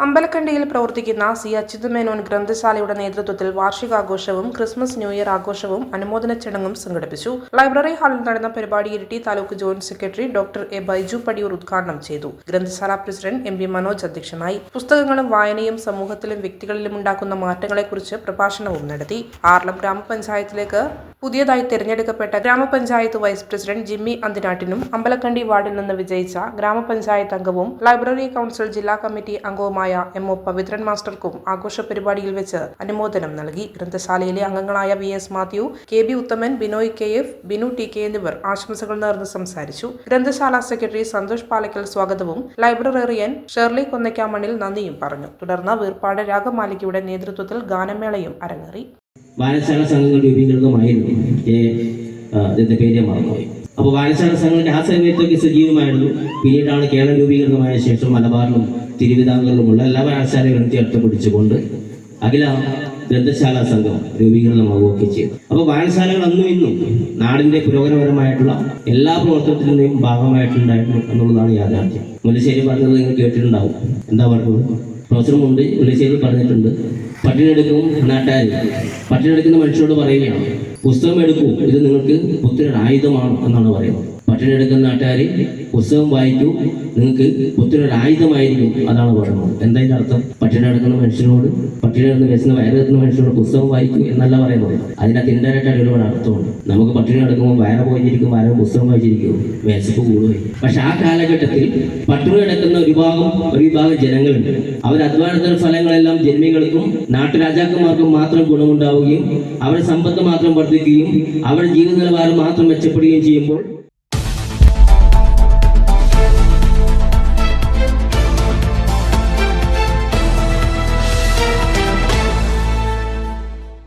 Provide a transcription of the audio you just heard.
അമ്പലക്കണ്ടിയിൽ പ്രവർത്തിക്കുന്ന സി അച്യുതമേനോൻ ഗ്രന്ഥശാലയുടെ നേതൃത്വത്തിൽ വാർഷികാഘോഷവും Christmas new year ആഘോഷവും അനുമോദന ചടങ്ങും സംഘടിപ്പിച്ചു. ലൈബ്രറി ഹാളിൽ നടന്ന പരിപാടി Iritty taluk joint secretary doctor A Baiju Padiyur ഉദ്ഘാടനം ചെയ്തു. ഗ്രന്ഥശാല പ്രസിഡന്റ് എം പി മനോജ് അധ്യക്ഷനായി. പുസ്തകങ്ങളും വായനയും സമൂഹത്തിലും വ്യക്തികളിലും ഉണ്ടാക്കുന്ന മാറ്റങ്ങളെക്കുറിച്ച് പ്രഭാഷണവും നടത്തി. ആർളം ഗ്രാമപഞ്ചായത്തിലേക്ക് പുതിയതായി തിരഞ്ഞെടുക്കപ്പെട്ട ഗ്രാമപഞ്ചായത്ത് വൈസ് പ്രസിഡന്റ് ജിമ്മി അന്തിനാട്ടിനും അമ്പലക്കണ്ടി വാർഡിൽ നിന്ന് വിജയിച്ച ഗ്രാമപഞ്ചായത്ത് അംഗവും ലൈബ്രറി കൗൺസിൽ ജില്ലാ കമ്മിറ്റി അംഗവുമായ എം ഒ പവിത്രൻ മാസ്റ്റർക്കും ആഘോഷ പരിപാടിയിൽ വെച്ച് അനുമോദനം നൽകി. ഗ്രന്ഥശാലയിലെ അംഗങ്ങളായ V S Mathew, K B Uthaman, Binoy K F, Binu T K എന്നിവർ ആശംസകൾ നേർന്ന് സംസാരിച്ചു. ഗ്രന്ഥശാല സെക്രട്ടറി സന്തോഷ് പാലക്കൽ സ്വാഗതവും ലൈബ്രറിയൻ ഷേർലി കൊന്നയ്ക്കാമണ്ണിൽ നന്ദിയും പറഞ്ഞു. തുടർന്ന് വീർപ്പാട് രാഗമാലികയുടെ നേതൃത്വത്തിൽ ഗാനമേളയും അരങ്ങേറി. വായനശാല സംഘങ്ങൾ രൂപീകൃതമായിരുന്നു. ഇതിന്റെ പേര് മറന്നുപോയി. അപ്പോൾ വായനശാല സംഘങ്ങളുടെ ആ സമയത്തൊക്കെ സജീവമായിരുന്നു. പിന്നീടാണ് കേരളം രൂപീകൃതമായ ശേഷം മലബാറിലും തിരുവിതാംകൂറിലുമുള്ള എല്ലാ വായനശാലകളും ചേർത്ത് പിടിച്ചുകൊണ്ട് അഖില ഗ്രന്ഥശാല സംഘം രൂപീകൃതമാവുകയൊക്കെ ചെയ്തു. അപ്പോൾ വായനശാലകൾ അന്നും ഇന്നും നാടിന്റെ പുരോഗമനപരമായിട്ടുള്ള എല്ലാ പ്രവർത്തനത്തിന്റെയും ഭാഗമായിട്ടുണ്ടായിരുന്നു എന്നുള്ളതാണ് യാഥാർത്ഥ്യം. മുല്ലശ്ശേരി പറഞ്ഞത് നിങ്ങൾ കേട്ടിട്ടുണ്ടാവും. എന്താ പറഞ്ഞത്? പ്രൊഫസറുമുണ്ട്, മുല്ലശ്ശേരി പറഞ്ഞിട്ടുണ്ട്. പട്ടിണിയെടുക്കും നാട്ടുകാർ. പട്ടിണിയെടുക്കുന്ന മനുഷ്യരോട് പറയുകയാണ്, പുസ്തകം എടുക്കൂ, ഇത് നിങ്ങൾക്ക് പുത്രൻ ആയുധമാണ് എന്നാണ് പറയുന്നത്. പട്ടിണിയെടുക്കുന്ന നാട്ടുകാർ പുസ്തകം വായിക്കൂ, നിങ്ങൾക്ക് പുത്രൻ ആയുധമായിരിക്കും, അതാണ് പറയുന്നത്. എന്താ ഇതിന്റെ അർത്ഥം? പട്ടിണിയെടുക്കുന്ന മനുഷ്യനോട്, പട്ടിണിയെടുക്കുന്ന വ്യസന വയറെടുക്കുന്ന മനുഷ്യനോട് പുസ്തകം വായിക്കൂ എന്നല്ല പറയുന്നത്. അതിനകത്ത് ഇൻഡയറക്റ്റ് ആയിട്ട് ഒരുപാട് അർത്ഥമുണ്ട്. നമുക്ക് പട്ടിണി എടുക്കുമ്പോൾ വയറ പോയിരിക്കും, വയറ പുസ്തകം വായിച്ചിരിക്കും, വിശപ്പ് കൂടുകയും. പക്ഷെ ആ കാലഘട്ടത്തിൽ പട്ടിണി എടുക്കുന്ന ഒരു വിഭാഗം ജനങ്ങളുണ്ട്. അവർ അധ്വാനത്തിന്റെ ഫലങ്ങളെല്ലാം ജന്മികൾക്കും നാട്ടുരാജാക്കന്മാർക്കും മാത്രം ഗുണമുണ്ടാവുകയും അവരുടെ സമ്പത്ത് മാത്രം വർദ്ധിക്കുകയും അവരുടെ ജീവിത നിലവാരം മാത്രം മെച്ചപ്പെടുകയും ചെയ്യുമ്പോൾ